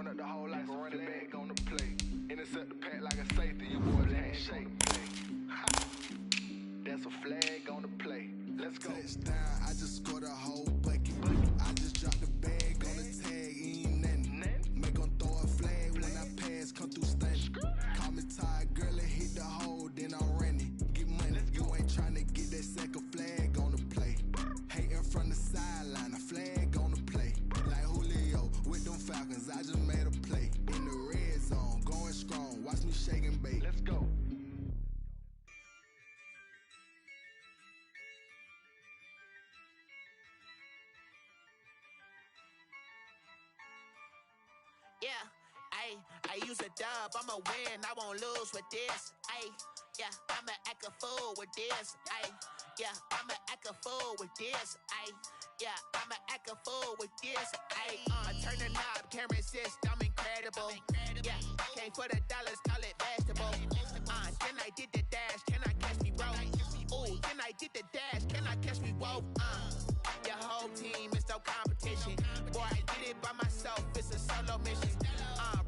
run up the whole like a running back on the play. Intercept the pack like a safety, your boys handshake. That's a flag on the play. Let's go. Touchdown, I just scored a whole bucket. I just dropped the bag on the tag, ain't nothing. Make 'em throw a flag when I pass, come through stunning. Call me tired, girl, and hit the hole, then I'm running. Get money, you ain't tryna get that second flag on the play. Hating from the sideline, a flag on the play. Like Julio with them Falcons, I just made a play. In the red zone, going strong, watch me shake and bake. Let's go. Yeah, I use a dub, I'ma win, I won't lose with this. Yeah, I'ma act a fool with this. Yeah, I'ma act a fool with this. Yeah, I'ma act a fool with this. I turn the knob, can't resist, I'm incredible. Yeah, came for the dollars, call it vegetable. Then I did the dash, can I catch me roll? Ooh, then I did the dash, can I catch me roll? Your whole team is no competition. Boy, I did it by myself, it's a solo mission.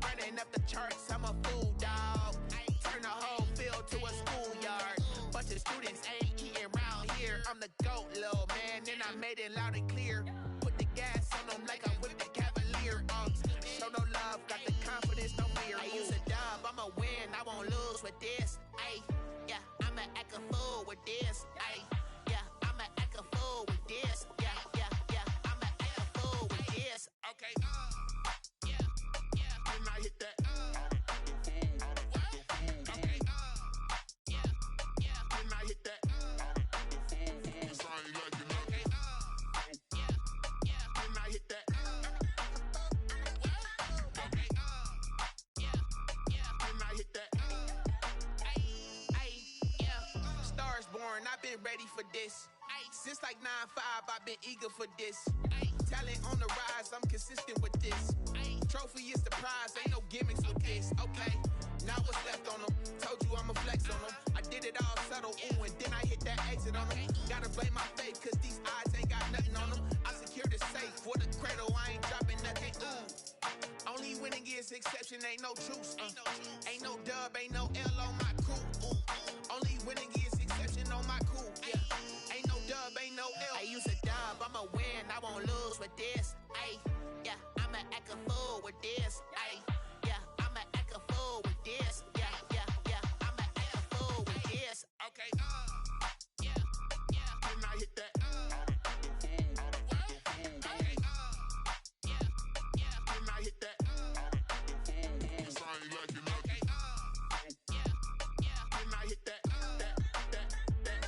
Running up the charts, I'm a fool, dog. Turn the whole field to a schoolyard. Bunch of students ain't eating round here. I'm the GOAT, little man, and I made it loud and clear. Put the gas on them like I whipped the Cavalier. Show no love, got the confidence, no fear. I use a dub, I'ma win, I won't lose with this. Yeah, I'ma act a fool with this. Yeah, I'ma act a fool with this. Yeah, I'ma act a fool with this. Okay. Then I hit that. Okay. Then I hit that. Cause I ain't like it. Okay. Then I hit that. Okay. Then I hit that. Stars born, I've been ready for this. Since like 9-5, I've been eager for this. Talent on the rise, I'm consistent with this. Trophy is the prize, ain't no gimmicks with this. Okay, now what's left on them? Told you I'ma flex on them. I did it all subtle, ooh, and then I hit that exit on them. Gotta blame my faith, cause these eyes ain't got nothing on them. I secured the safe for the cradle, I ain't dropping nothing. Only winning is exception, ain't no truce. Ain't no dub, ain't no L on my crew. Only winning is exception on my crew. Yeah, ain't no dub, ain't no L. I use a dub, I'ma win, I won't lose with this. Yeah, I'ma act a fool with this. Yeah, I'ma act a fool with this. Yeah, I'ma act a fool with this. Okay. Then I hit that. Okay. Then I hit that. Cause I ain't like it. Okay. Then I hit that. Okay. Then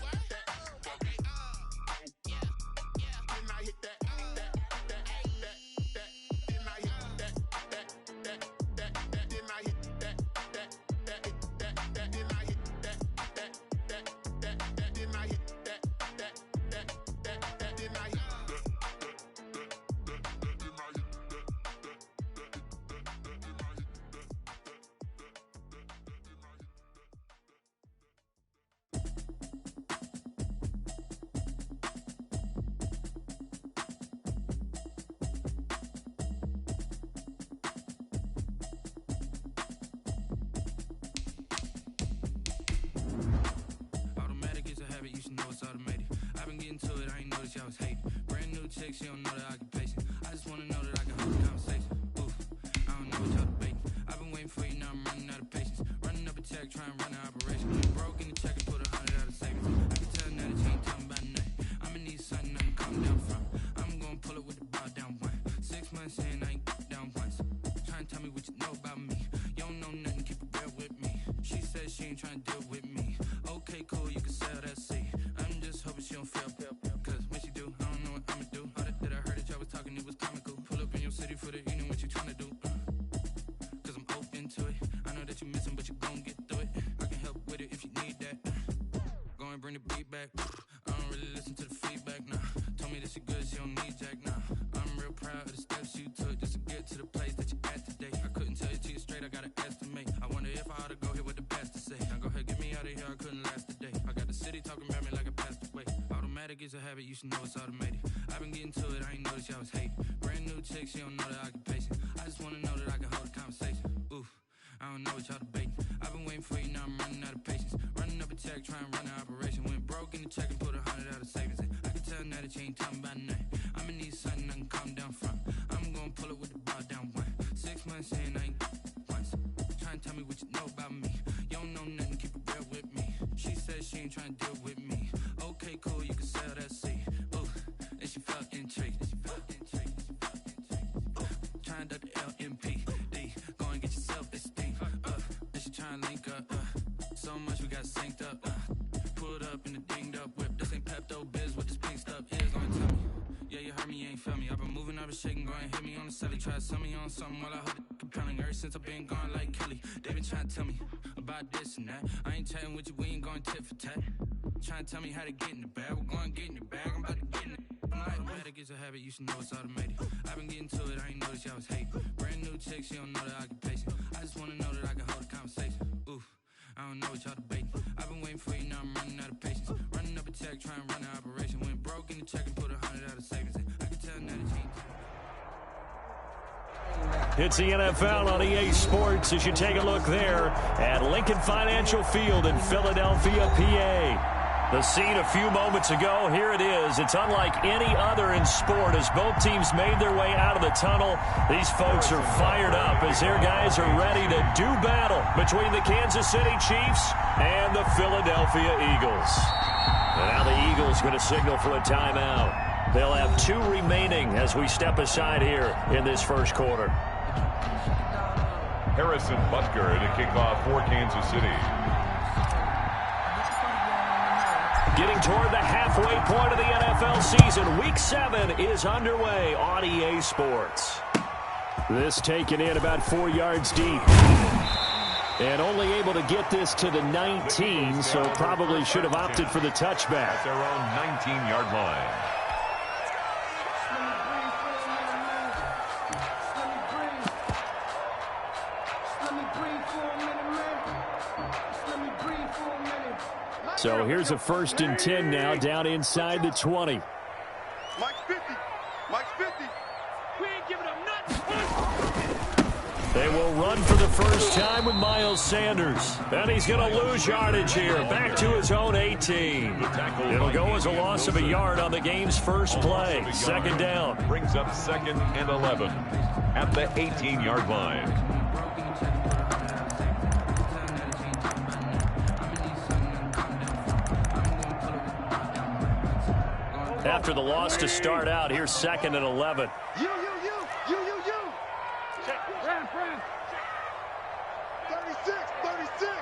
I hit that. You should know it's automated. I've been getting to it, I ain't noticed y'all was hating. Brand new chick, she don't know the occupation. I just wanna know that I can hold the conversation. Oof, I don't know what y'all debating. I've been waiting for you, now I'm running out of patience. Running up a check, trying to run an operation. Broke in the check and put 100 out of savings. I can tell now that you ain't talking about nothing. I'ma need something I can calm down from. I'm gonna pull it with the bar down one. 6 months in, I ain't down once. Trying to tell me what you know about me. You don't know nothing, keep it real with me. She said she ain't trying to deal with me. Okay, cool, you can sell that seat. I'm just hoping she don't fail. Cause when she do, I don't know what I'ma do. All that I heard that y'all was talking, it was comical. Pull up in your city for the evening, what you tryna do? Cause I'm open to it. I know that you missing, but you gon' get through it. I can help with it if you need that. Go and bring the beat back. I don't really listen to the feedback, nah. Told me that she good, she don't need jack, nah. I'm real proud of the steps you took just to get to the place that you at today. I couldn't tell you to you straight, I gotta estimate. I wonder if I ought to go here with the best to say. Now go ahead, get me out of here, I couldn't last today. I got the city talking about me like I passed away. Automatic is a habit, you should know it's automated. I've been getting to it, I ain't noticed y'all was hating. Brand new chick, she don't know the occupation. I just wanna know that I can hold what y'all debating. I've been waiting for you, now I'm running out of patience. Running up a check, trying to run an operation. Went broke in the check and put 100 out of savings. I can tell now that you ain't talking about nothing. I'ma need something I can calm down from. I'm gonna pull it with the ball down one. 6 months in, I ain't once. Trying to tell me what you know about me. You don't know nothing, keep it real with me. She said she ain't trying to deal with me. Okay, cool, you can sell that seed. Ooh, and she felt intrigued. Trying to the A.M.P. Go and get yourself esteem. And she trying to link up. So much we got synced up. Pulled up in the dinged up whip. This ain't Pepto Biz, what this pink stuff is. Gonna tell me. Yeah, you heard me, you ain't felt me. I've been moving, I've been shaking, go and hit me on the celly. Try to sell me on something while I hold it compelling. Ever since I've been gone like Kelly, they been trying to tell me about this and that. I ain't chatting with you, we ain't going tit for tat. Trying to tell me how to get in the bag. We're going to get in the bag, I'm about to get in it. Automatic is a habit, you should know it's automated. I've been getting to it, I ain't noticed y'all was hating. Brand new chick, she don't know the occupation. I just wanna know that I can hold a conversation. Oof, I don't know what y'all debating. I've been waiting for you, now I'm running out of patience. Running up a check, trying to run an operation. Went broke in the check and put 100 out of savings. I can tell now that you ain't. It's the NFL on EA Sports as you take a look there at Lincoln Financial Field in Philadelphia, PA. The scene a few moments ago, here it is. It's unlike any other in sport as both teams made their way out of the tunnel. These folks are fired up as their guys are ready to do battle between the Kansas City Chiefs and the Philadelphia Eagles. And now the Eagles going to signal for a timeout. They'll have 2 remaining as we step aside here in this first quarter. Harrison Butker to kick off for Kansas City. Getting toward the halfway point of the NFL season. Week 7 is underway on EA Sports. This taken in about 4 yards deep. And only able to get this to the 19, so probably should have opted for the touchback. At their own 19-yard line. So here's a 1st and 10 now, down inside the 20. Mike's 50. Mike's 50. We ain't giving up nothing. They will run for the first time with Miles Sanders. And he's going to lose yardage here, back to his own 18. It'll go as a loss of a yard on the game's first play. 2nd down. Brings up 2nd and 11 at the 18-yard line. After the loss to start out, here's 2nd and 11. You. Check. Friend. 36.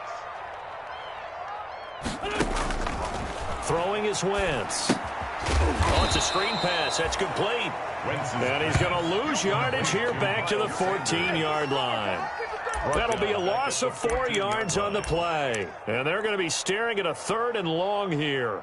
Throwing is Wentz. Oh, it's a screen pass. That's complete. And he's going to lose yardage here back to the 14-yard line. That'll be a loss of 4 yards on the play. And they're going to be staring at a 3rd and long here.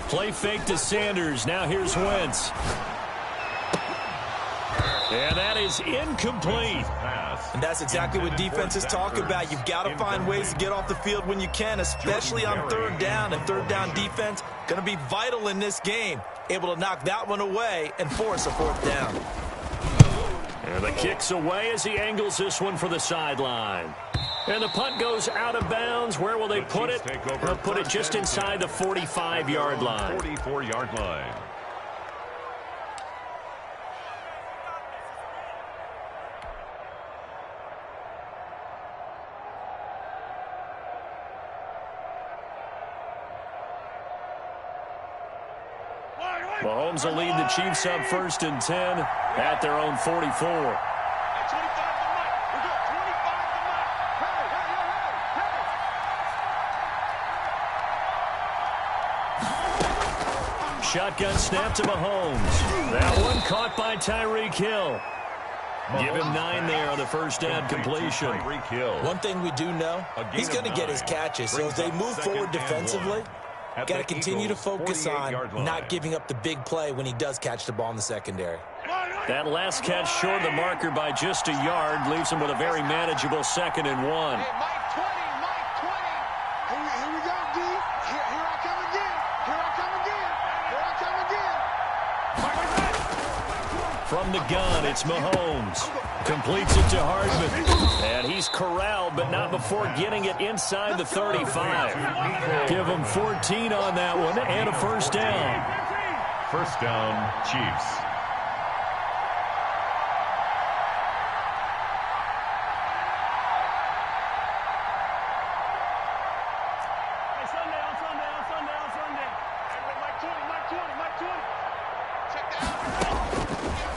Play fake to Sanders. Now here's Wentz. And that is incomplete. And that's exactly what defenses talk about. You've got to find ways to get off the field when you can, especially on 3rd down. And 3rd down defense going to be vital in this game. Able to knock that one away and force a 4th down. And the kick's away as he angles this one for the sideline. And the punt goes out of bounds. Where will they put it? They'll put it just inside the 45-yard line. 44-yard line. Mahomes will lead the Chiefs up 1st and 10 at their own 44. shotgun snap to Mahomes. That one caught by Tyreek Hill. Give him 9 there on the first down completion. One thing we do know, he's going to get his catches. So as they move forward defensively, got to continue to focus on not giving up the big play when he does catch the ball in the secondary. That last catch short of the marker by just a yard leaves him with a very manageable 2nd and 1. Hey, Mike 20, Mike 20. Here we go, D. Here I come again. Here I come again. Here I come again. From the gun, it's Mahomes. Completes it to Hardman. And he's corralled, but not before getting it inside the 35. Give him 14 on that one and a first down. First down, Chiefs.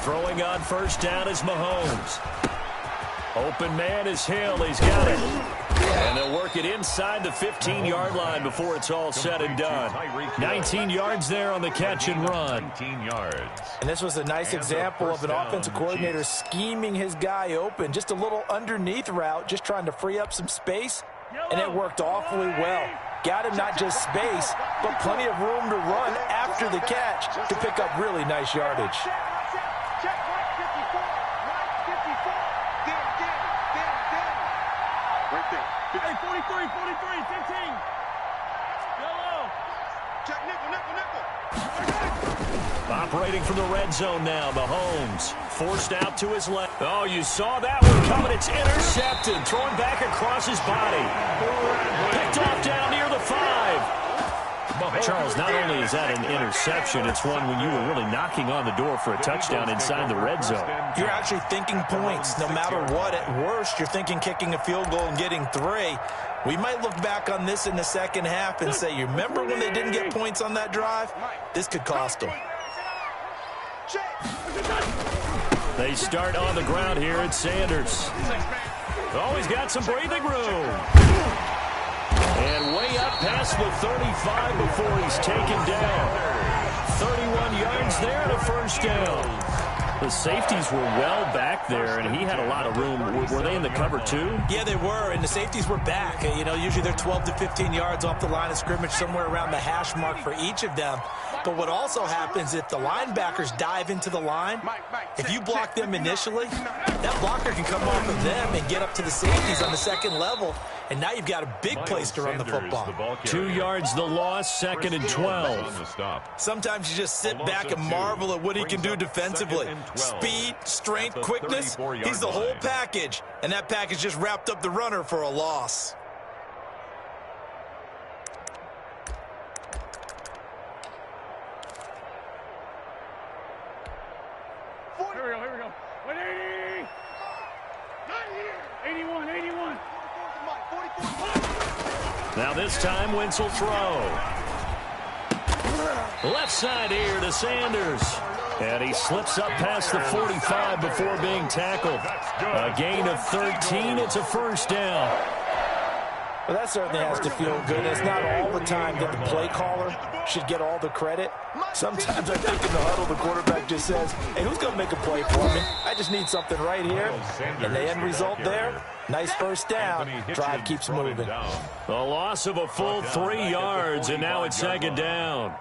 Throwing on first down is Mahomes. Open man is Hill. He's got it. And they'll work it inside the 15-yard line before it's all said and done. 19 yards there on the catch and run. 19 yards. And this was a nice example of an offensive coordinator scheming his guy open. Just a little underneath route, just trying to free up some space. And it worked awfully well. Got him not just space, but plenty of room to run after the catch to pick up really nice yardage. Hey, 43, 15. Yellow. Check nickel. Operating from the red zone now, Mahomes. Forced out to his left. Oh, you saw that one coming. It's intercepted. Throwing back across his body. Picked off down near the 5. Charles, not only is that an interception, it's one when you were really knocking on the door for a touchdown inside the red zone. You're actually thinking points. No matter what, at worst, you're thinking kicking a field goal and getting 3. We might look back on this in the second half and say, you remember when they didn't get points on that drive? This could cost them. They start on the ground here at Sanders. Oh, he's got some breathing room. And way up past the 35 before he's taken down. 31 yards there and a first down. The safeties were well back there, and he had a lot of room. Were they in the cover too? Yeah, they were, and the safeties were back. You know, usually they're 12 to 15 yards off the line of scrimmage, somewhere around the hash mark for each of them. But what also happens if the linebackers dive into the line, if you block them initially, that blocker can come off of them and get up to the safeties on the second level, and now you've got a big place to run the football. 2 yards the loss, 2nd and 12. Sometimes you just sit back and marvel at what he can do defensively. Speed, strength, quickness, he's the whole package, and that package just wrapped up the runner for a loss. Here we go. 180! 81. Now this time, Wentz will throw. Left side here to Sanders. And he slips up past the 45 before being tackled. A gain of 13. It's a first down. Well, that certainly has to feel good. It's not all the time that the play caller should get all the credit. Sometimes I think in the huddle, the quarterback just says, hey, who's going to make a play for me? I just need something right here. And the end result there, nice first down. Drive keeps moving. The loss of a full 3 yards, and now it's 2nd down.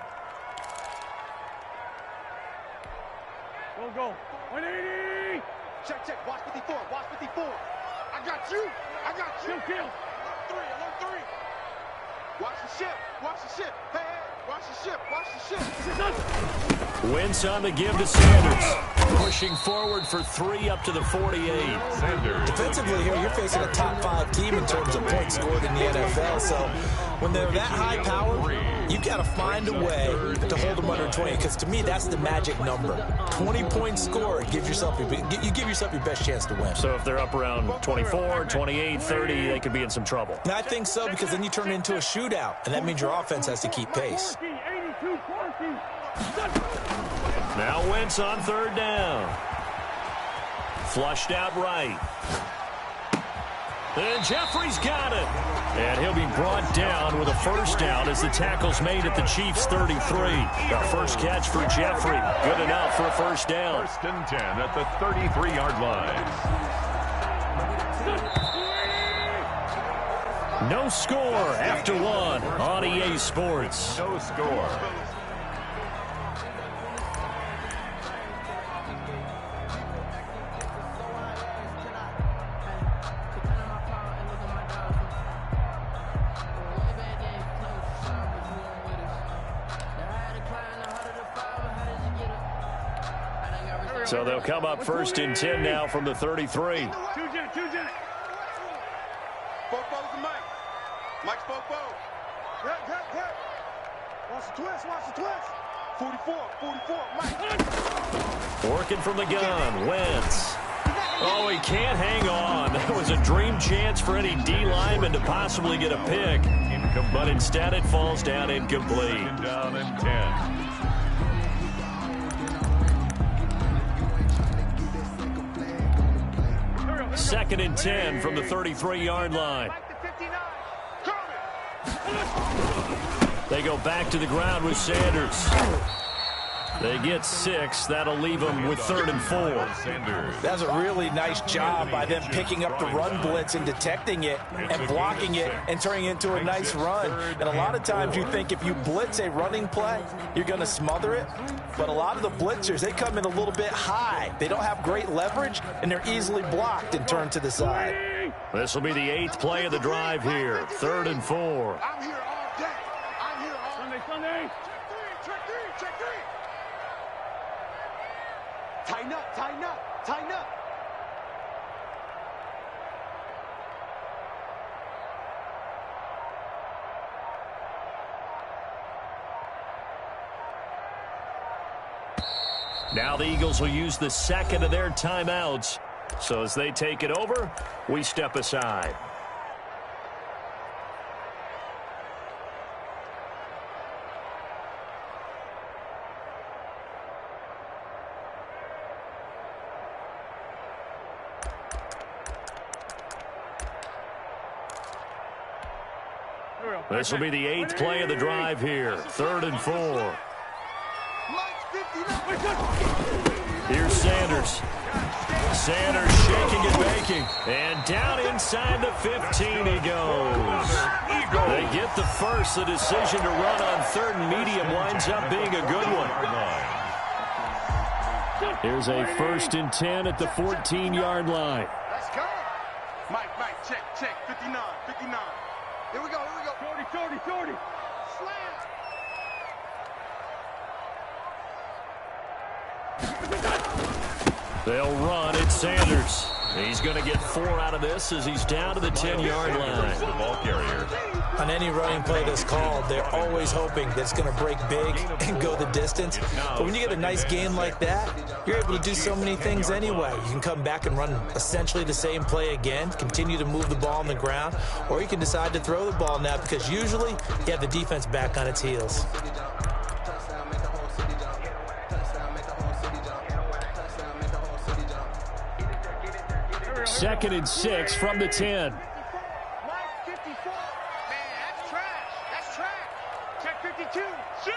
Go. 180! Check. Watch 54. I got you. Kill. Alert 3. Watch the ship. Hey, watch the ship. Wentz on the give to Sanders. Pushing forward for 3 up to the 48. Defensively here, you're facing a top 5 team in terms of points scored in the NFL. So when they're that high power, you've got to find a way to hold them under 20. Because to me, that's the magic number. 20 points scored, you give yourself your best chance to win. So if they're up around 24, 28, 30, they could be in some trouble. I think so, because then you turn it into a shootout, and that means your offense has to keep pace. 82, 40. Now Wentz on 3rd down. Flushed out right. And Jeffrey's got it. And he'll be brought down with a the first down as the tackle's made at the Chiefs' 33. The first catch for Jeffrey. Good enough for a first down. First and 10 at the 33-yard line. No score after one on EA Sports. No score. So they'll come up first and 10 now from the 33. Two jet. Both bows to Mike. Mike's both bows. Cut. Watch the twist. 44, Mike. Working from the gun, Wentz. Oh, he can't hang on. That was a dream chance for any D lineman to possibly get a pick. But instead it falls down incomplete. Down and 10. Second and 10 from the 33-yard line. They go back to the ground with Sanders. They get 6. That'll leave them with 3rd and 4. That's a really nice job by them picking up the run blitz and detecting it and blocking it and turning it into a nice run. And a lot of times you think if you blitz a running play, you're going to smother it. But a lot of the blitzers, they come in a little bit high. They don't have great leverage, and they're easily blocked and turned to the side. This will be the 8th play of the drive here. 3rd and 4. I'm here all day. Sunday. Check three. Tighten up. Now the Eagles will use the second of their timeouts. So as they take it over, we step aside. This will be the 8th play of the drive here. 3rd and 4. Here's Sanders. Sanders shaking and baking. And down inside the 15 he goes. They get the first. The decision to run on 3rd and medium winds up being a good one. Here's a 1st and 10 at the 14-yard line. Let's go. Mike, check. 59. Here we go. 40. Slam. They'll run it. Sanders. He's going to get 4 out of this as he's down to the 10-yard line. The ball carrier. On any running play that's called, they're always hoping that it's going to break big and go the distance. But when you get a nice game like that, you're able to do so many things anyway. You can come back and run essentially the same play again, continue to move the ball on the ground, or you can decide to throw the ball now because usually you have the defense back on its heels. Second and 6 from the 10. Mike 54. Man, that's trash. Check 52. Shoot.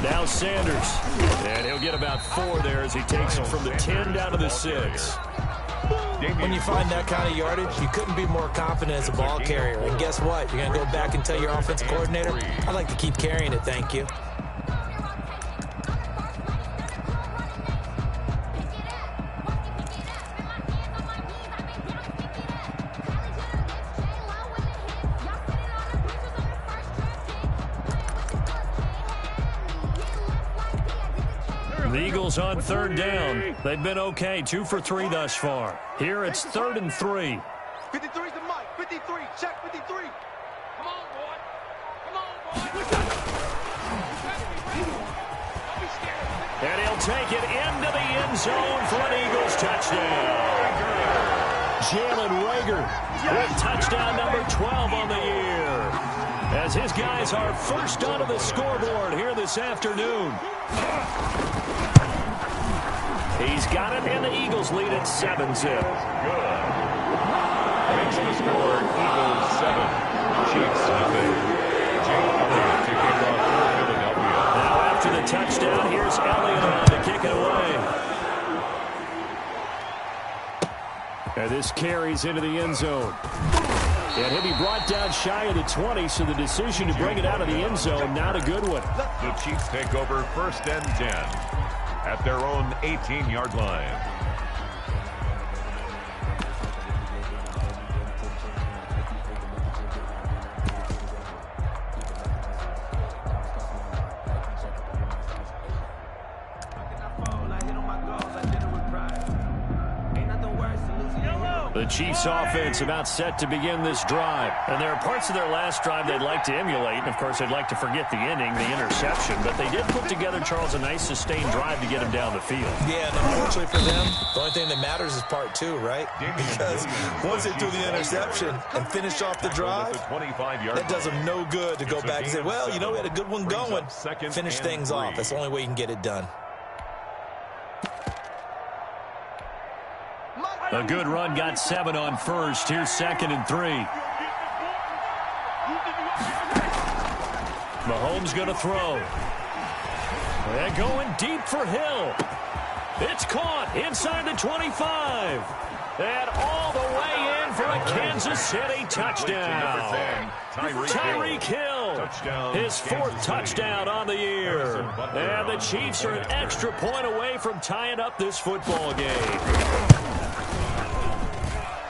Now Sanders. And he'll get about 4 there as he takes it from the 10 down to the 6. When you find that kind of yardage, you couldn't be more confident as a ball carrier. And guess what? You're going to go back and tell your offensive coordinator, I'd like to keep carrying it, thank you. The Eagles on 3rd down. They've been okay, 2 for 3 thus far. Here it's 3rd and 3. 53's to Mike. 53. Check 53. Come on, boy. And he'll take it into the end zone for an Eagles touchdown. Jalen Rager with touchdown number 12 on the year. As his guys are first onto the scoreboard here this afternoon. He's got it, and the Eagles lead at 7-zip. Good. Makes the score This carries into the end zone. And he'll be brought down shy of the 20, so the decision to bring it out of the end zone, not a good one. The Chiefs take over 1st and 10 at their own 18-yard line. The Chiefs offense about set to begin this drive. And there are parts of their last drive they'd like to emulate. And, of course, they'd like to forget the ending, the interception. But they did put together, Charles, a nice sustained drive to get him down the field. Yeah, and unfortunately for them, the only thing that matters is part 2, right? Because once they do the interception and finish off the drive, that does them no good to go back and say, well, you know, we had a good one going. Finish things off. That's the only way you can get it done. A good run got 7 on first. Here's 2nd and 3. Mahomes going to throw. They're going deep for Hill. It's caught inside the 25. And all the way in for a Kansas City touchdown. Tyreek Hill, his 4th touchdown on the year. And the Chiefs are an extra point away from tying up this football game.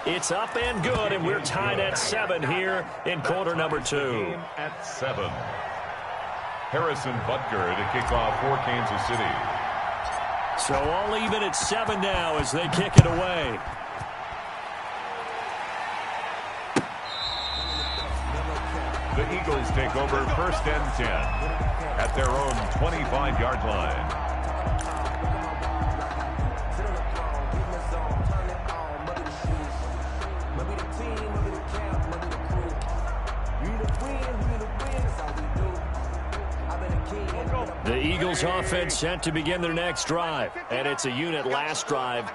It's up and good, and we're tied at 7 here in quarter number 2. At 7. Harrison Butker to kick off for Kansas City. So all even at 7 now as they kick it away. The Eagles take over 1st and 10 at their own 25-yard line. The Eagles offense set to begin their next drive. And it's a unit last drive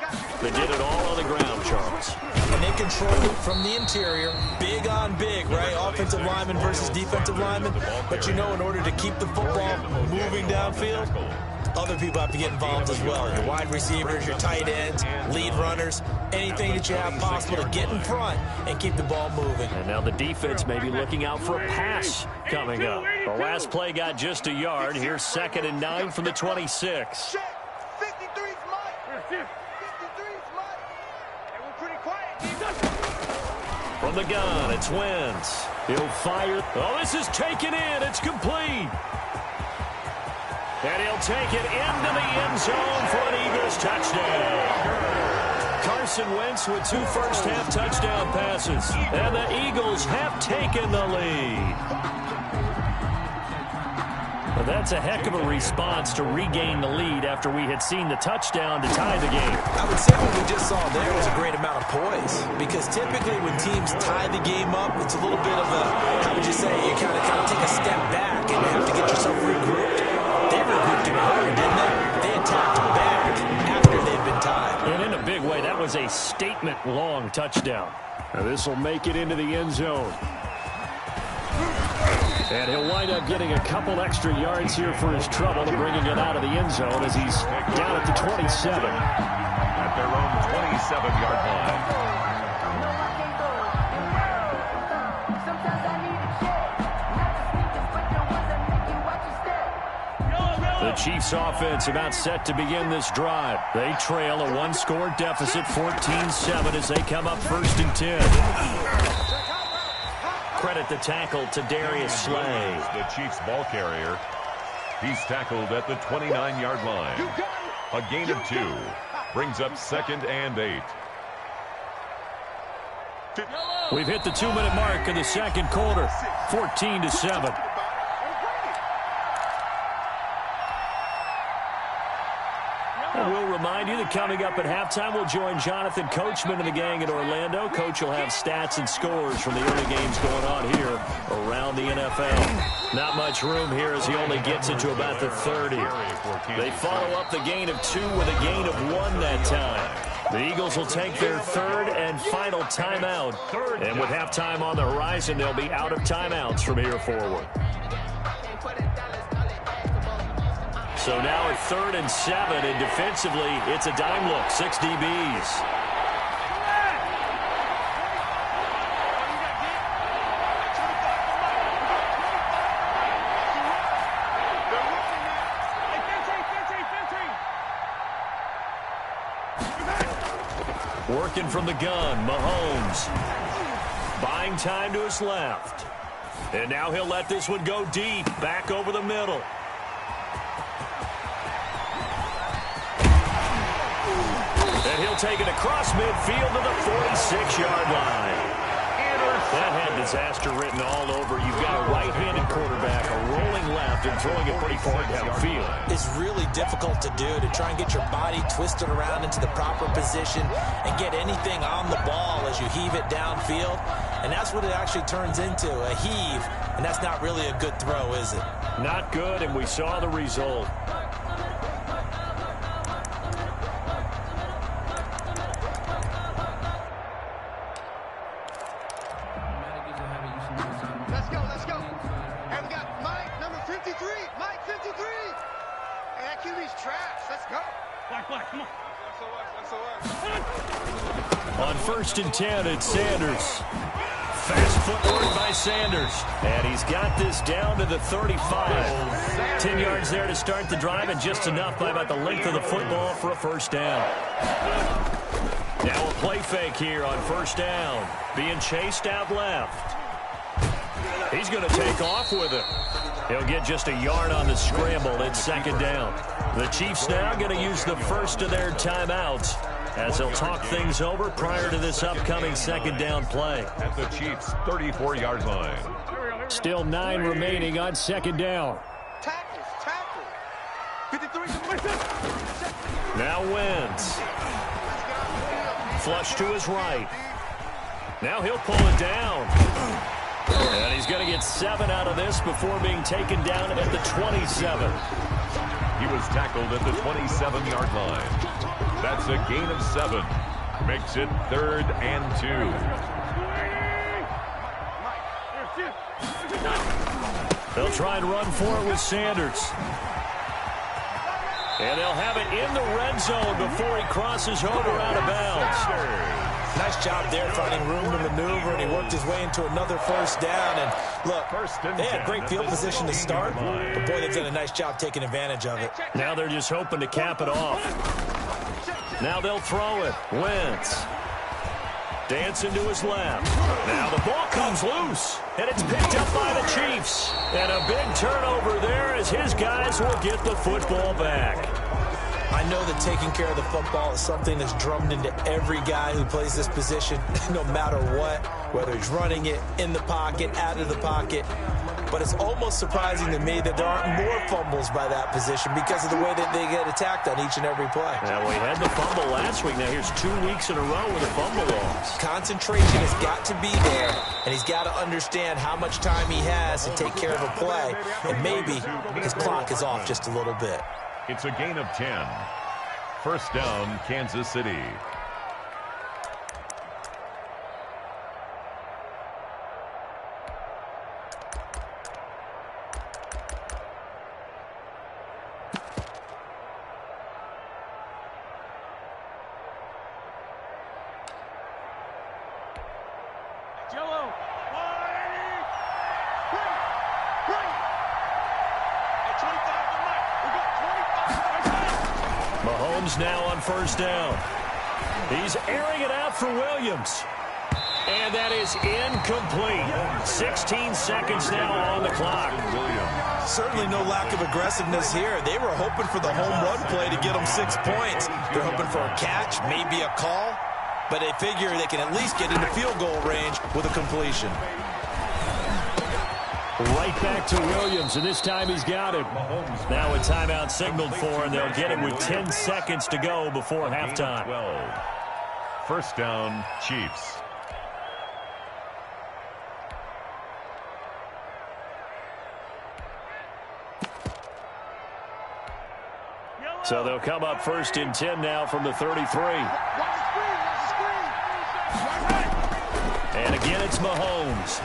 that did it all on the ground, Charles. And they control it from the interior. Big on big, right? Offensive lineman versus defensive lineman. But you know, in order to keep the football moving downfield, other people have to get involved as well. Your wide receivers, your tight ends, lead runners, anything that you have possible to get in front and keep the ball moving. And now the defense may be looking out for a pass coming up. The last play got just a yard. Here's 2nd and 9 from the 26. From the gun, it's Wentz. He'll fire. Oh, this is taken in. It's complete. And he'll take it into the end zone for an Eagles touchdown. Carson Wentz with 2 first-half touchdown passes. And the Eagles have taken the lead. Well, that's a heck of a response to regain the lead after we had seen the touchdown to tie the game. I would say what we just saw there was a great amount of poise. Because typically when teams tie the game up, it's a little bit of a, how would you say, you kind of take a step back and have to get yourself regrouped. They regrouped in a hurry, didn't they? They attacked back after they'd been tied. And in a big way, that was a statement-long touchdown. Now this will make it into the end zone. And he'll wind up getting a couple extra yards here for his trouble to bringing it out of the end zone as he's down at the 27. At their own 27-yard line. The Chiefs offense about set to begin this drive. They trail a 1-score deficit, 14-7 as they come up 1st and 10. Credit the tackle to Darius Slay. The Chiefs ball carrier. He's tackled at the 29-yard line. A gain of 2. Brings up 2nd and 8. We've hit the 2-minute mark in the second quarter. 14-7. And we'll remind you that coming up at halftime, we'll join Jonathan Coachman and the gang in Orlando. Coach will have stats and scores from the early games going on here around the NFL. Not much room here as he only gets it to about the 30. They follow up the gain of 2 with a gain of 1 that time. The Eagles will take their 3rd and final timeout. And with halftime on the horizon, they'll be out of timeouts from here forward. So now at 3rd and 7, and defensively, it's a dime look. 6 DBs. Working from the gun, Mahomes. Buying time to his left. And now he'll let this one go deep, back over the middle. And he'll take it across midfield to the 46-yard line. That had disaster written all over. You've got a right-handed quarterback, a rolling left, and throwing it pretty far downfield. It's really difficult to do, to try and get your body twisted around into the proper position and get anything on the ball as you heave it downfield. And that's what it actually turns into, a heave. And that's not really a good throw, is it? Not good, and we saw the result. Let's go. And we got Mike, number 53. Mike, 53. And that QB's trash. Let's go. Black, come on. On 1st and 10, it's Sanders. Fast footwork by Sanders. And he's got this down to the 35. 10 yards there to start the drive, and just enough by about the length of the football for a first down. Now a play fake here on 1st down. Being chased out left. He's going to take off with it. He'll get just a yard on the scramble. It's 2nd down. The Chiefs now going to use the first of their timeouts as they'll talk things over prior to this upcoming 2nd down play. At the Chiefs' 34-yard line. Still 9 remaining on 2nd down. Tackle. 53. Now Wentz. Flush to his right. Now he'll pull it down. And he's going to get 7 out of this before being taken down at the 27. He was tackled at the 27-yard line. That's a gain of 7. Makes it 3rd and 2. They'll try and run for it with Sanders. And they'll have it in the red zone before he crosses over out of bounds. Nice job there finding room to maneuver, and he worked his way into another first down. And look, they had great field position to start, but boy, they've done a nice job taking advantage of it. Now they're just hoping to cap it off. Now they'll throw it. Wentz. Dancing to his left. Now the ball comes loose, and it's picked up by the Chiefs. And a big turnover there as his guys will get the football back. I know that taking care of the football is something that's drummed into every guy who plays this position, no matter what, whether he's running it, in the pocket, out of the pocket. But it's almost surprising to me that there aren't more fumbles by that position because of the way that they get attacked on each and every play. Now, we had the fumble last week. Now, here's 2 weeks in a row with a fumble loss. Concentration has got to be there, and he's got to understand how much time he has to take care of a play, and maybe his clock is off just a little bit. It's a gain of 10. 1st down, Kansas City. Mahomes now on 1st down. He's airing it out for Williams. And that is incomplete. 16 seconds now on the clock. Certainly no lack of aggressiveness here. They were hoping for the home run play to get them 6 points. They're hoping for a catch, maybe a call, but they figure they can at least get into field goal range with a completion. Right back to Williams, and this time he's got it. Now a timeout signaled for, and they'll get it with 10 seconds to go before halftime. 12. 1st down, Chiefs. So they'll come up 1st and 10 now from the 33. And again, it's Mahomes.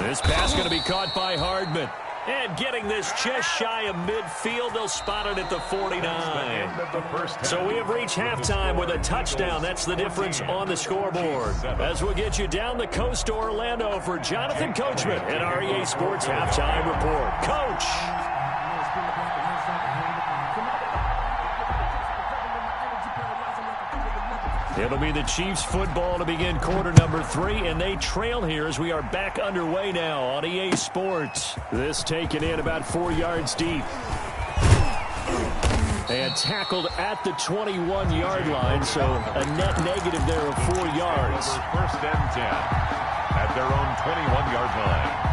This pass going to be caught by Hardman. And getting this just shy of midfield, they'll spot it at the 49. So we have reached halftime with a touchdown. That's the difference on the scoreboard. As we'll get you down the coast to Orlando for Jonathan Coachman at our EA Sports Halftime Report. Coach! It'll be the Chiefs football to begin quarter number 3, and they trail here as we are back underway now on EA Sports. This taken in about 4 yards deep. And tackled at the 21-yard line, so a net negative there of 4 yards. First and 10 at their own 21-yard line.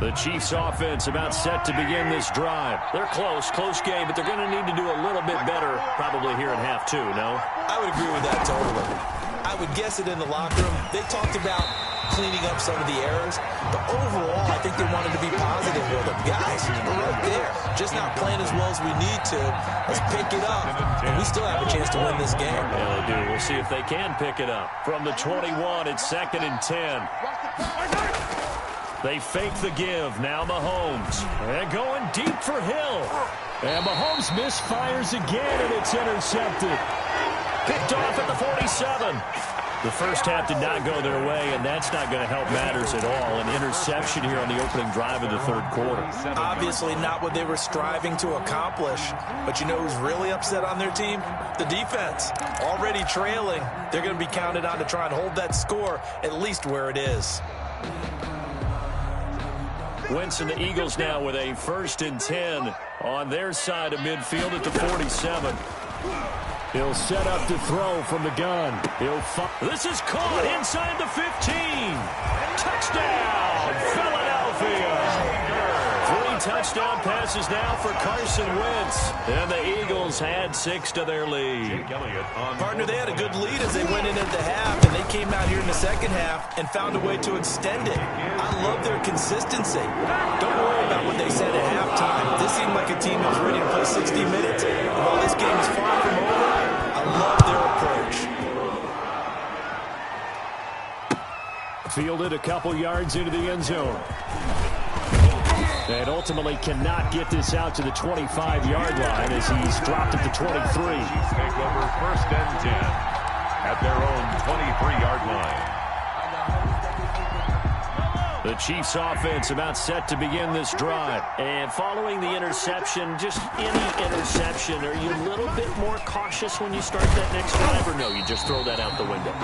The Chiefs offense about set to begin this drive. They're close game, but they're going to need to do a little bit better probably here in half 2, no? I would agree with that totally. I would guess it in the locker room. They talked about cleaning up some of the errors, but overall, I think they wanted to be positive with them. Guys, we're right there. Just not playing as well as we need to. Let's pick it up, and we still have a chance to win this game. Yeah, they do. We'll see if they can pick it up. From the 21, it's 2nd and 10. They fake the give. Now Mahomes. And going deep for Hill. And Mahomes misfires again, and it's intercepted. Picked off at the 47. The first half did not go their way, and that's not going to help matters at all. An interception here on the opening drive of the third quarter. Obviously not what they were striving to accomplish. But you know who's really upset on their team? The defense. Already trailing. They're going to be counted on to try and hold that score at least where it is. Wentz and the Eagles now with a 1st and 10 on their side of midfield at the 47. He'll set up to throw from the gun. This is caught inside the 15. Touchdown, Philadelphia. 3 touchdown passes now for Carson Wentz. And the Eagles had 6 to their lead. Partner, they had a good lead as they went in at the half, and they came out here in the second half and found a way to extend it. I love their consistency. Don't worry about what they said at halftime. This seemed like a team that was ready to play 60 minutes. And while this game is far from over, I love their approach. Fielded a couple yards into the end zone. And ultimately cannot get this out to the 25-yard line as he's dropped at the 23. Chiefs take over 1st and 10 at their own 23-yard line. The Chiefs offense about set to begin this drive. And following the interception, just any interception, are you a little bit more cautious when you start that next drive, or no, you just throw that out the window?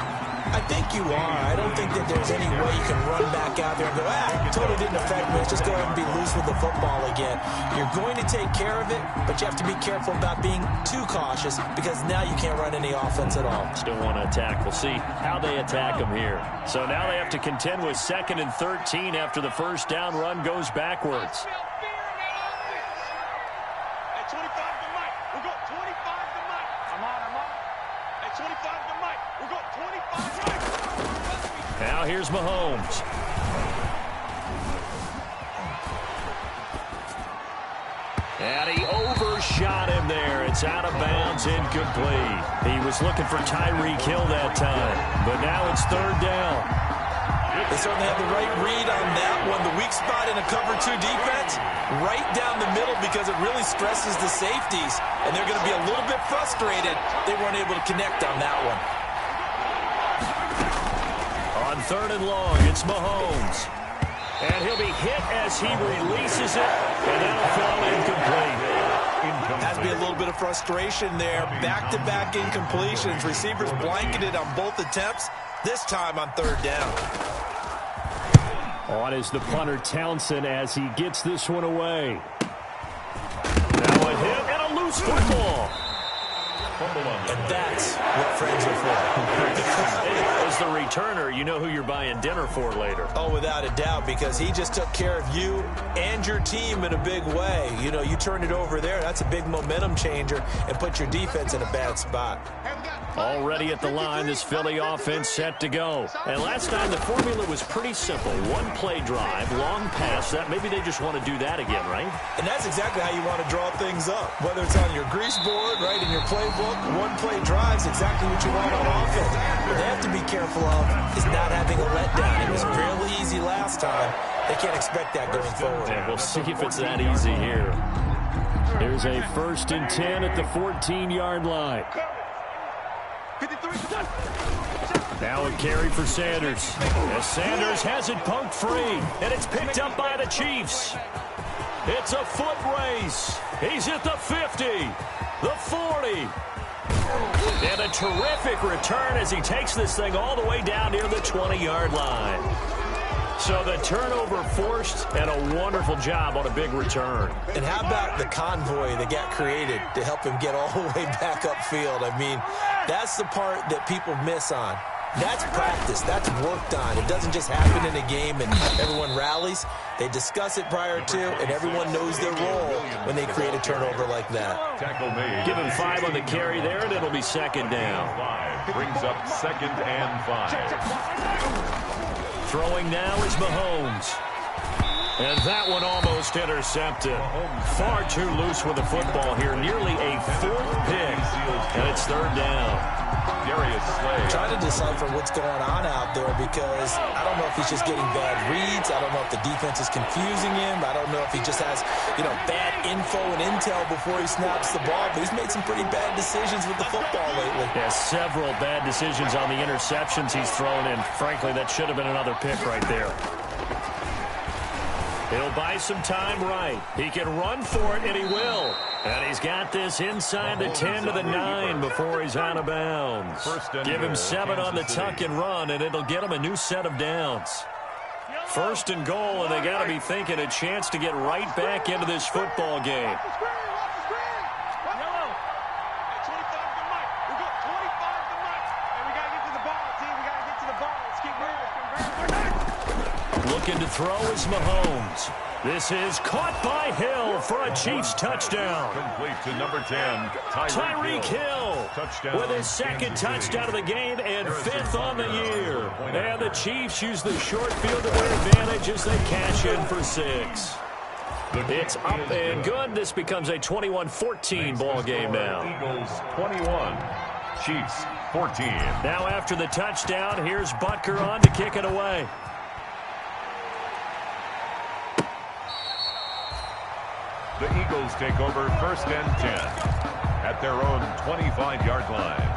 I think you are. I don't think that there's any way you can run back out there and go, totally didn't affect me. Let's just go ahead and be loose with the football again. You're going to take care of it, but you have to be careful about being too cautious because now you can't run any offense at all. Still want to attack. We'll see how they attack them here. So now they have to contend with 2nd and 13 after the first down run goes backwards. Now here's Mahomes. And he overshot him there. It's out of bounds, incomplete. He was looking for Tyreek Hill that time, but now it's 3rd down. They certainly have the right read on that one. The weak spot in a cover 2 defense, right down the middle because it really stresses the safeties, and they're going to be a little bit frustrated they weren't able to connect on that one. On 3rd and long, it's Mahomes. And he'll be hit as he releases it, and that'll fall incomplete. Has to be a little bit of frustration there. Back-to-back incompletions. Receivers blanketed on both attempts, this time on 3rd down. On is the punter Townsend as he gets this one away. Now a hit and a loose football. And that's what friends are for. As the returner, you know who you're buying dinner for later. Oh, without a doubt, because he just took care of you and your team in a big way. You know, you turned it over there. That's a big momentum changer and put your defense in a bad spot. Already at the line, this Philly offense set to go. And last time, the formula was pretty simple. One play drive, long pass. That maybe they just want to do that again, right? And that's exactly how you want to draw things up. Whether it's on your grease board, right, in your playbook, one play drive is exactly what you want on offense. What they have to be careful of is not having a letdown. It was fairly easy last time. They can't expect that going forward. And we'll see if it's that easy here. Here's a 1st and 10 at the 14-yard line. 53. Now a carry for Sanders. As Sanders has it poked free, and it's picked up by the Chiefs. It's a foot race. He's at the 50, the 40. And a terrific return as he takes this thing all the way down near the 20-yard line. So the turnover forced, and a wonderful job on a big return. And how about the convoy that got created to help him get all the way back upfield? I mean, that's the part that people miss on. That's practice. That's worked on. It doesn't just happen in a game and everyone rallies. They discuss it prior to, and everyone knows their role when they create a turnover like that. Give him 5 on the carry there, and it'll be second down. Brings up 2nd and 5. Throwing now is Mahomes. And that one almost intercepted. Far too loose with the football here. Nearly a 4th pick. And it's 3rd down. Trying to decipher what's going on out there because I don't know if he's just getting bad reads. I don't know if the defense is confusing him. I don't know if he just has, bad info and intel before he snaps the ball. But he's made some pretty bad decisions with the football lately. Yeah, several bad decisions on the interceptions he's thrown, and frankly, that should have been another pick right there. He'll buy some time right. He can run for it, and he will. And he's got this inside the 10 to the 9 before he's out of bounds. Give him 7 on the tuck and run, and it'll get him a new set of downs. 1st and goal, and they got to be thinking a chance to get right back into this football game. Looking to throw is Mahomes. This is caught by Hill for a Chiefs touchdown. Complete to number 10, Tyreek Hill with his 2nd touchdown of the game and 5th on the year. And the Chiefs use the short field to their advantage as they cash in for 6. It's up and good. This becomes a 21-14 ball game now. Eagles 21, Chiefs 14. Now after the touchdown, here's Butker on to kick it away. The Eagles take over 1st and 10 at their own 25-yard line.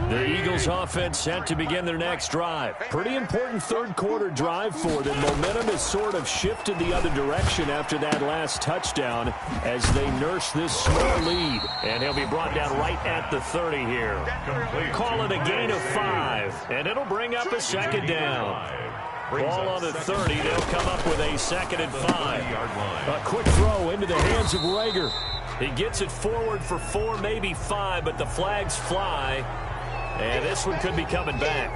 The Eagles offense set to begin their next drive. Pretty important 3rd quarter drive for them. Momentum has sort of shifted the other direction after that last touchdown as they nurse this small lead. And he'll be brought down right at the 30 here. Call it a gain of 5, and it'll bring up a 2nd down. Ball on the 30. They'll come up with a 2nd and 5. A quick throw into the hands of Rager. He gets it forward for 4, maybe 5, but the flags fly. And this one could be coming back.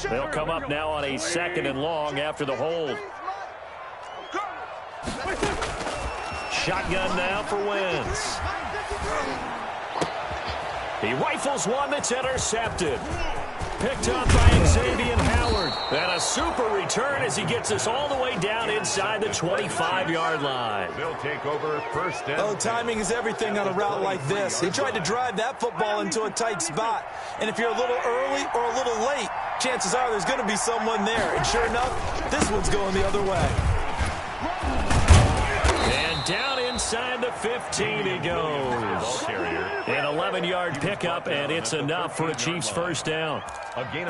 They'll come up now on a 2nd and long after the hold. Shotgun now for Wentz. He rifles one that's intercepted. Picked up by Xavier Howard. And a super return as he gets us all the way down inside the 25-yard line. They'll take over 1st and 10. Oh, timing is everything on a route like this. He tried to drive that football into a tight spot. And if you're a little early or a little late, chances are there's going to be someone there. And sure enough, this one's going the other way. And down inside the 15 he goes. An 11-yard pickup, and it's enough for a Chiefs 1st down.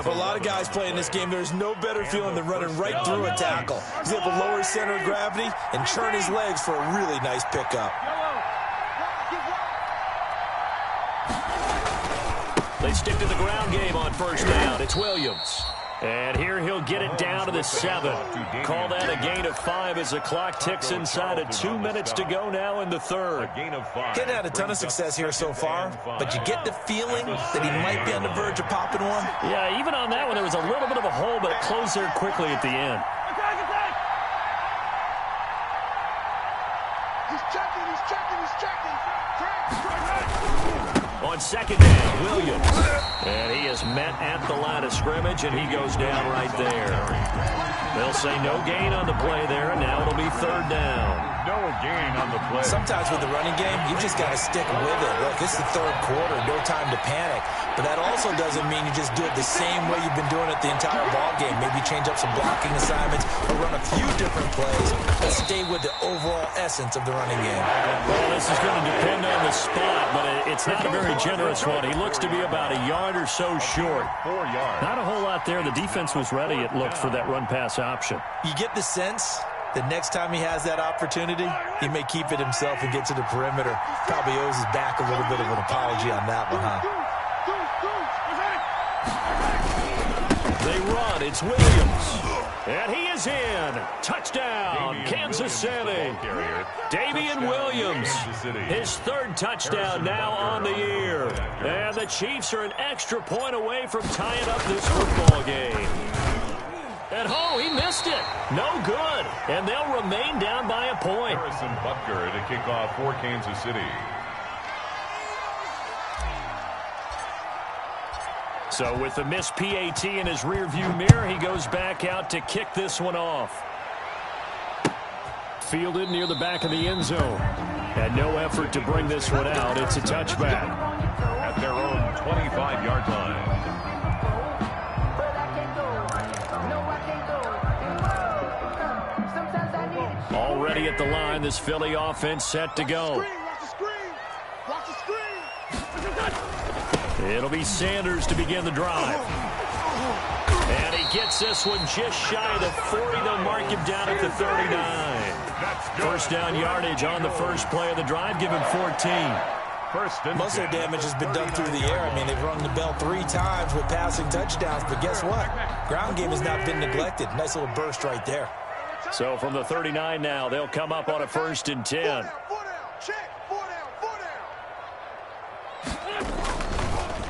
For a lot of guys playing this game, there's no better feeling than running right through a tackle. He's able to lower his center of gravity and turn his legs for a really nice pickup. They stick to the ground game on 1st down. It's Williams. And here he'll get it down to the 7. Call that a gain of 5 as the clock ticks inside of 2 minutes to go now in the 3rd. Hadn't had a ton of success here so far, but you get the feeling that he might be on the verge of popping one. Yeah, even on that one, there was a little bit of a hole, but it closed there quickly at the end. On second down, Williams. And he is met at the line of scrimmage, and he goes down right there. They'll say no gain on the play there, and now it'll be third down. No gain on the play. Sometimes with the running game, you just got to stick with it. Look, it's the third quarter, no time to panic. But that also doesn't mean you just do it the same way you've been doing it the entire ball game. Maybe change up some blocking assignments or run a few different plays, but stay with the overall essence of the running game. Well, this is going to depend on the spot, but it's not a very generous one. He looks to be about a yard or so short. 4 yards. Not a whole lot there. The defense was ready, it looked, for that run-pass option. You get the sense the next time he has that opportunity, he may keep it himself and get to the perimeter. Probably owes his back a little bit of an apology on that one, huh? They run. It's Williams. And he is in. Touchdown, Kansas City. Davian Williams, his third touchdown now on the year. And the Chiefs are an extra point away from tying up this football game. And he missed it. No good. And they'll remain down by a point. Harrison Butker to kick off for Kansas City. So with the missed PAT in his rearview mirror, he goes back out to kick this one off. Fielded near the back of the end zone. And no effort to bring this one out. It's a touchback. At their own 25-yard line. Already at the line, this Philly offense set to go. It'll be Sanders to begin the drive. And he gets this one just shy of the 40. They'll mark him down at the 39. First down yardage on the first play of the drive, give him 14. Most of their damage has been done through the air. I mean, they've rung the bell 3 times with passing touchdowns, but guess what? Ground game has not been neglected. Nice little burst right there. So from the 39 now, they'll come up on a 1st and 10.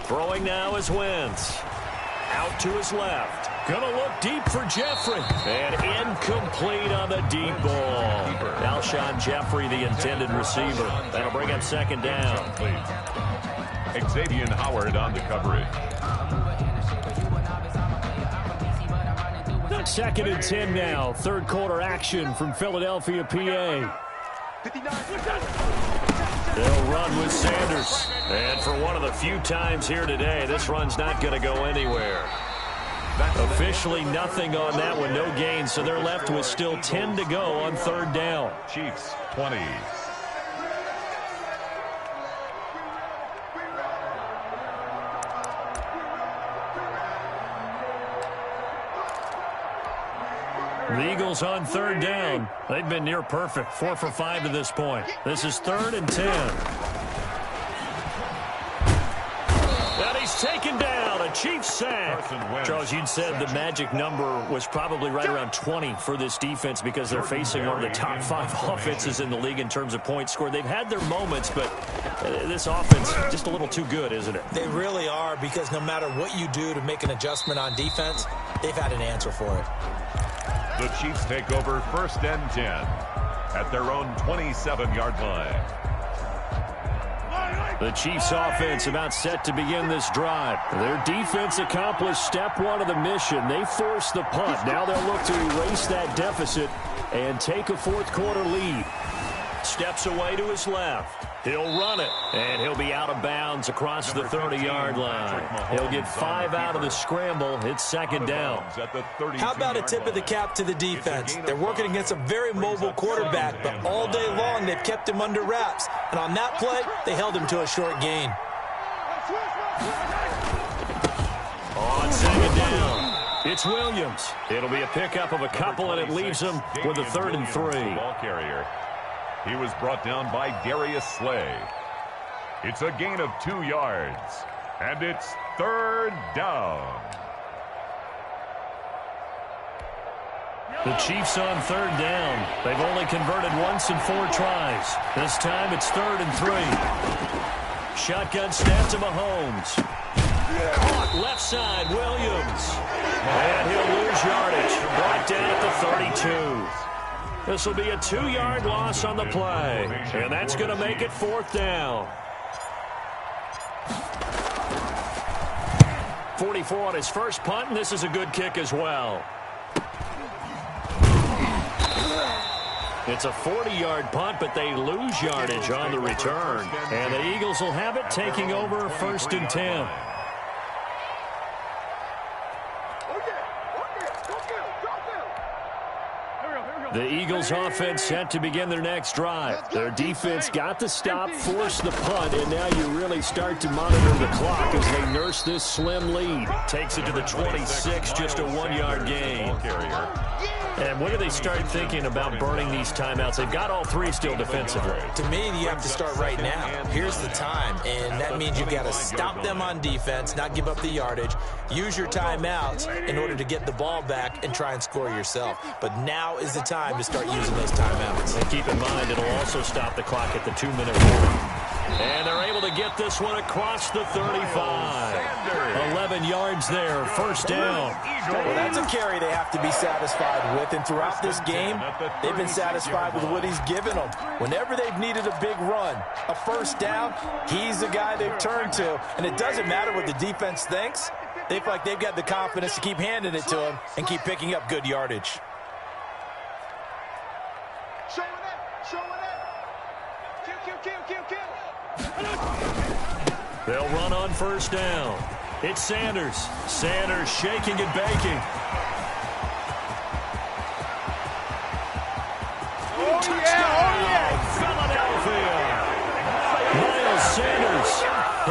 Throwing now is Wentz. Out to his left. Gonna look deep for Jeffrey. And incomplete on the deep ball. Alshon Jeffrey, the intended receiver. That'll bring up second down. Xavier Howard on the coverage. Second and 10 now. Third quarter action from Philadelphia, PA. They'll run with Sanders. And for one of the few times here today, this run's not going to go anywhere. Officially nothing on that one, no gain, so they're left with still 10 to go on third down. Chiefs 20. The Eagles on third down. They've been near perfect, 4 for 5 to this point. This is 3rd and 10. And he's taken down. A Chiefs sack. Charles, you'd said the magic number was probably right around 20 for this defense because they're facing one of the top 5 offenses in the league in terms of points scored. They've had their moments, but this offense just a little too good, isn't it? They really are, because no matter what you do to make an adjustment on defense, they've had an answer for it. The Chiefs take over 1st and 10 at their own 27-yard line. The Chiefs offense about set to begin this drive. Their defense accomplished step 1 of the mission. They forced the punt. Now they'll look to erase that deficit and take a 4th quarter lead. Steps away to his left. He'll run it, and he'll be out of bounds across the 30-yard line. He'll get 5 out of the scramble. It's second down. How about a tip of the cap to the defense? They're working against a very mobile quarterback, but all day long they've kept him under wraps. And on that play, they held him to a short gain. On second down, it's Williams. It'll be a pickup of a couple, and it leaves him with a 3rd and 3. Ball carrier. He was brought down by Darius Slay. It's a gain of 2 yards, and it's 3rd down. The Chiefs on 3rd down. They've only converted once in 4 tries. This time it's 3rd and 3. Shotgun snap to Mahomes. Caught left side, Williams. And he'll lose yardage. Brought down at the 32. This will be a 2-yard loss on the play. And that's going to make it 4th down. 44 on his first punt, and this is a good kick as well. It's a 40-yard punt, but they lose yardage on the return. And the Eagles will have it, taking over 1st and 10. The Eagles offense set to begin their next drive. Their defense got the stop, forced the punt, and now you really start to monitor the clock as they nurse this slim lead. Takes it to the 26, just a 1-yard gain. And when do they start thinking about burning these timeouts? They've got all 3 still defensively. To me, you have to start right now. Here's the time, and that means you've got to stop them on defense, not give up the yardage, use your timeouts in order to get the ball back and try and score yourself. But now is the time to start using those timeouts. And keep in mind, it'll also stop the clock at the 2-minute mark. And they're able to get this one across the 35. 11 yards there, 1st down. Well, that's a carry they have to be satisfied with. And throughout this game, they've been satisfied with what he's given them. Whenever they've needed a big run, a 1st down, he's the guy they've turned to. And it doesn't matter what the defense thinks. They feel like they've got the confidence to keep handing it to him and keep picking up good yardage. They'll run on 1st down. It's Sanders. Sanders shaking and baking. Touchdown, Philadelphia. Miles Sanders,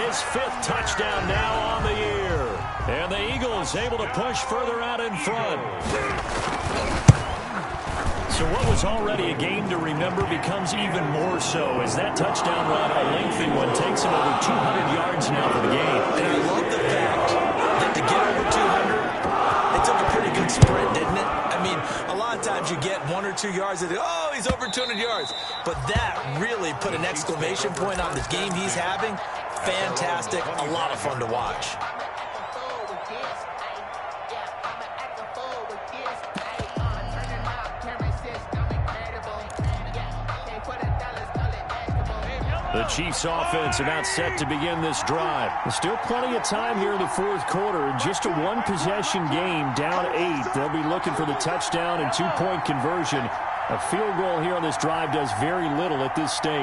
his 5th touchdown now on the year. And the Eagles able to push further out in front. So what was already a game to remember becomes even more so as that touchdown run, a lengthy one, takes him over 200 yards now for the game. And I love the fact that to get over 200, it took a pretty good sprint, didn't it? I mean, a lot of times you get 1 or 2 yards and oh, he's over 200 yards. But that really put an exclamation point on the game he's having. Fantastic, a lot of fun to watch. The Chiefs offense about set to begin this drive. There's still plenty of time here in the 4th quarter. Just a 1-possession game, down 8. They'll be looking for the touchdown and 2-point conversion. A field goal here on this drive does very little at this stage.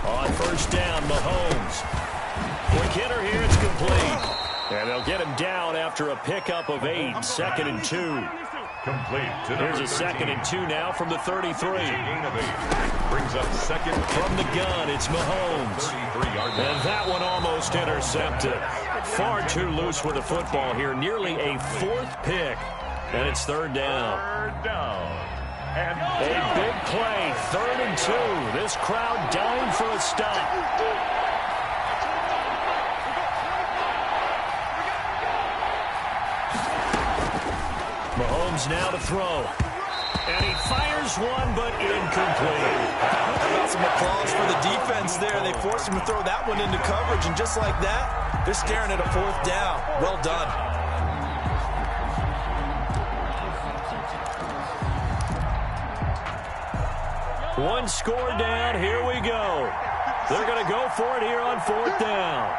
On 1st down, Mahomes. Quick hitter here, it's complete. And they'll get him down after a pickup of 8, 2nd and 2. Complete. Here's a 2nd and 2 now from the 33. Gain of 8. Brings up 2nd. From the gun, it's Mahomes. And that one almost intercepted. Far too loose with the football here. Nearly a 4th pick. And it's 3rd down. 3rd down. And a big play, 3rd and 2. This crowd dying for a stop. Mahomes now to throw. And he fires one, but incomplete. How about some applause for the defense there? They forced him to throw that one into coverage, and just like that, they're staring at a 4th down. Well done. One score down. Here we go. They're going to go for it here on 4th down.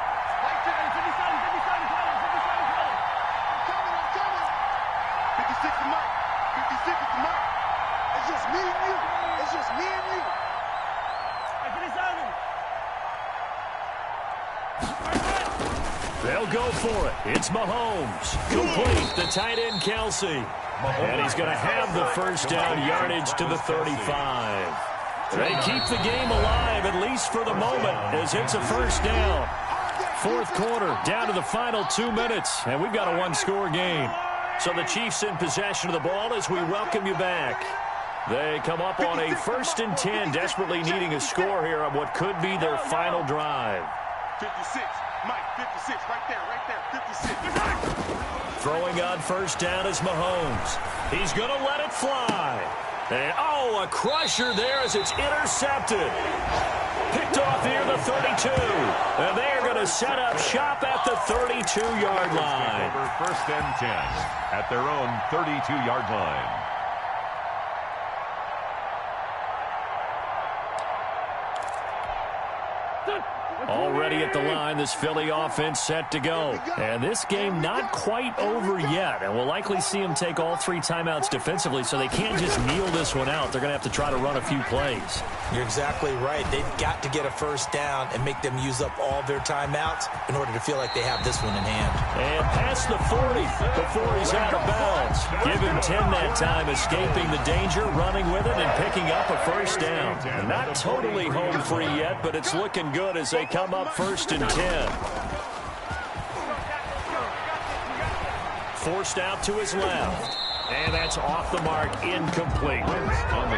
They'll go for it. It's Mahomes. Complete. The tight end, Kelsey. And he's going to have the 1st down, yardage to the 35. They keep the game alive, at least for the moment, as it's a 1st down. 4th quarter, down to the final 2 minutes, and we've got a 1-score game. So the Chiefs in possession of the ball as we welcome you back. They come up on a 1st and 10, desperately needing a score here on what could be their final drive. 56, Mike, 56, right there, 56. Throwing on 1st down is Mahomes. He's going to let it fly. And, oh, a crusher there as it's intercepted. Picked off near the 32. And they are going to set up shop at the 32-yard line. Over first and 10 at their own 32-yard line. Already at the line, this Philly offense set to go. And this game not quite over yet. And we'll likely see them take all 3 timeouts defensively, so they can't just kneel this one out. They're going to have to try to run a few plays. You're exactly right. They've got to get a first down and make them use up all their timeouts in order to feel like they have this one in hand. And past the 40 before he's out of bounds. Give him 10 that time, escaping the danger, running with it, and picking up a first down. Not totally home free yet, but it's looking good as they come up first and 10. Forced out to his left. And that's off the mark, incomplete.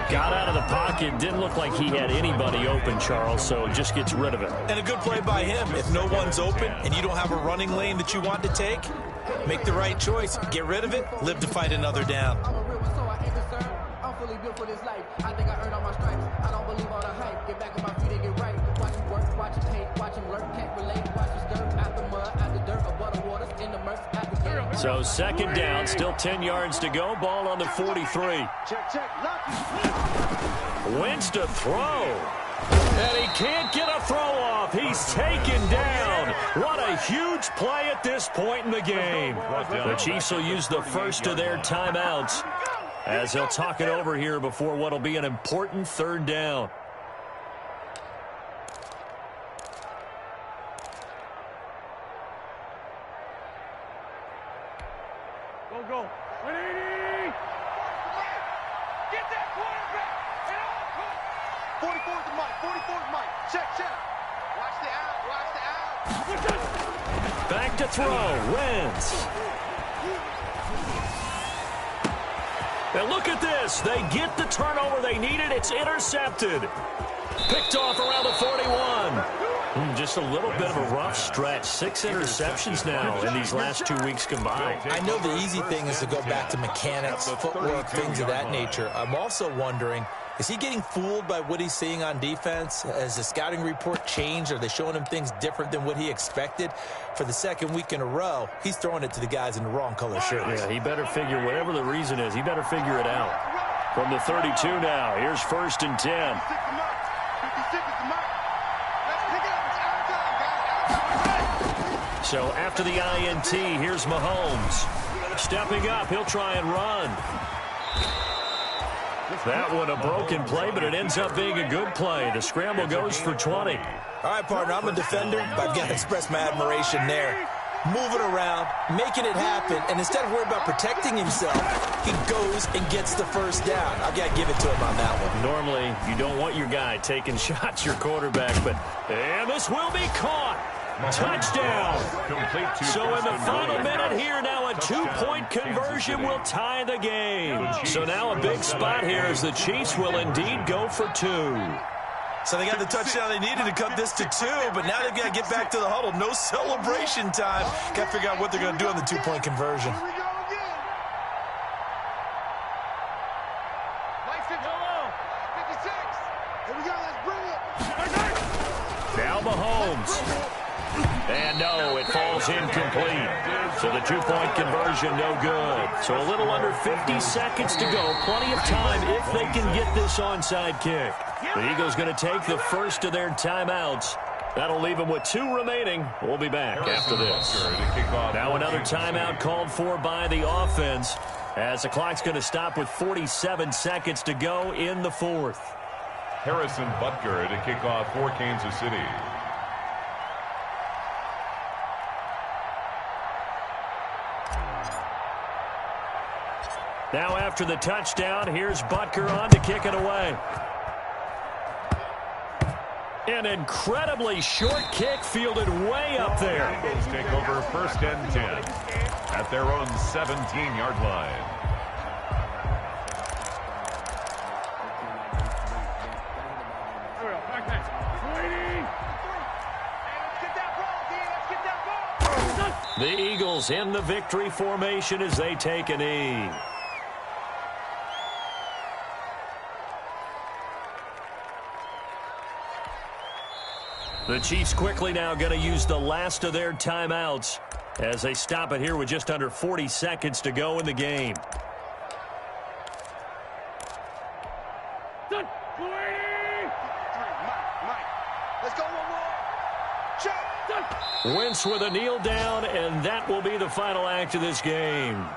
Got out of the pocket, didn't look like he had anybody open, Charles, so just gets rid of it. And a good play by him. If no one's open and you don't have a running lane that you want to take, make the right choice. Get rid of it, live to fight another down. I'm fully built for this life. I think I earned all my stripes. I don't believe all the hype. Get back on my feet and get right. Watch him work, watch him hate, watch him lurk, can't relate. Watch him stir out the mud, out the dirt, above the waters, in the murk, out the game. So second down, still 10 yards to go. Ball on the 43. Check. Wentz to throw. And he can't get a throw off. He's taken down. What a huge play at this point in the game. The Chiefs will use the first of their timeouts as they'll talk it over here before what will be an important third down. Go. 180! Get that quarterback! And all 44's the mic. 44's mic. Check. Watch the out. Back to throw. Wentz. And look at this. They get the turnover they needed. It's intercepted. Picked off around the 41. Just a little bit of a rough stretch. 6 interceptions now in these last 2 weeks combined. I know the easy thing is to go back to mechanics, footwork, things of that nature. I'm also wondering, is he getting fooled by what he's seeing on defense? Has the scouting report changed? Are they showing him things different than what he expected? For the second week in a row, he's throwing it to the guys in the wrong color shirts. Yeah, he better figure, whatever the reason is, he better figure it out. From the 32 now, here's first and 10. So after the INT, here's Mahomes. Stepping up, he'll try and run. That one a broken play, but it ends up being a good play. The scramble goes for 20. All right, partner, I'm a defender, but I've got to express my admiration there. Moving around, making it happen, and instead of worrying about protecting himself, he goes and gets the first down. I've got to give it to him on that one. Normally, you don't want your guy taking shots, your quarterback, and this will be caught. Touchdown. So in the final minute here, now a 2-point conversion will tie the game. So now a big spot here as the Chiefs will indeed go for 2. So they got the touchdown they needed to cut this to 2, but now they've got to get back to the huddle. No celebration time. Got to figure out what they're going to do on the 2-point conversion. Here we go again. Lights it low. 56. Here we go. Let's bring it. Now Mahomes. And no, it falls incomplete. So the 2-point conversion, no good. So a little under 50 seconds to go. Plenty of time if they can get this onside kick. The Eagles going to take the first of their timeouts. That'll leave them with 2 remaining. We'll be back after this. Now another timeout called for by the offense as the clock's going to stop with 47 seconds to go in the 4th. Harrison Butker to kick off for Kansas City. Now after the touchdown, here's Butker on to kick it away. An incredibly short kick fielded way up there. Eagles take over first and 10 at their own 17-yard line. The Eagles in the victory formation as they take a knee. The Chiefs quickly now going to use the last of their timeouts as they stop it here with just under 40 seconds to go in the game. Done. 280. Mike. Let's go one more. Check. Done. Wentz with a kneel down, and that will be the final act of this game.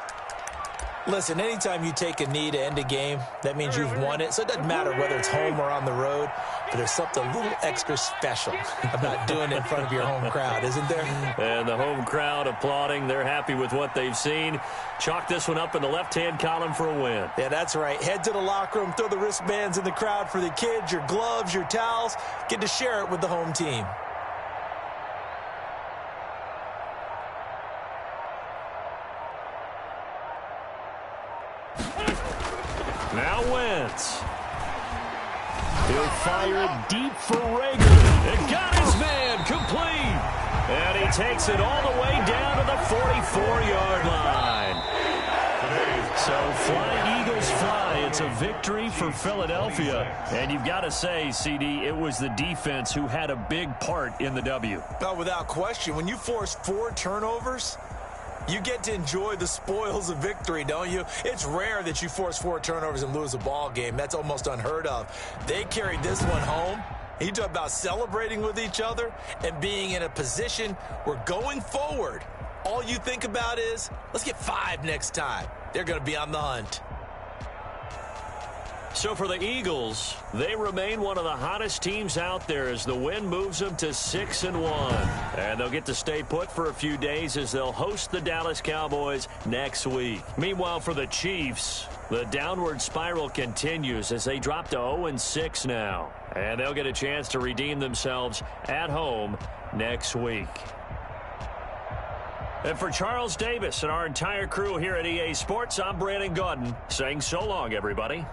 Listen, anytime you take a knee to end a game, that means you've won it. So it doesn't matter whether it's home or on the road, but there's something a little extra special about doing it in front of your home crowd, isn't there? And the home crowd applauding. They're happy with what they've seen. Chalk this one up in the left-hand column for a win. Yeah, that's right. Head to the locker room, throw the wristbands in the crowd for the kids, your gloves, your towels. Get to share it with the home team. Now Wentz. He'll fire deep for Rager. It got his man complete. And he takes it all the way down to the 44-yard line. So fly, Eagles, fly. It's a victory for Philadelphia. And you've got to say, CD, it was the defense who had a big part in the W. Oh, without question. When you force 4 turnovers, you get to enjoy the spoils of victory, don't you? It's rare that you force 4 turnovers and lose a ball game. That's almost unheard of. They carried this one home. You talk about celebrating with each other and being in a position where going forward, all you think about is, let's get 5 next time. They're going to be on the hunt. So for the Eagles, they remain one of the hottest teams out there as the win moves them to 6-1. And they'll get to stay put for a few days as they'll host the Dallas Cowboys next week. Meanwhile, for the Chiefs, the downward spiral continues as they drop to 0-6 now. And they'll get a chance to redeem themselves at home next week. And for Charles Davis and our entire crew here at EA Sports, I'm Brandon Gaudin saying so long, everybody.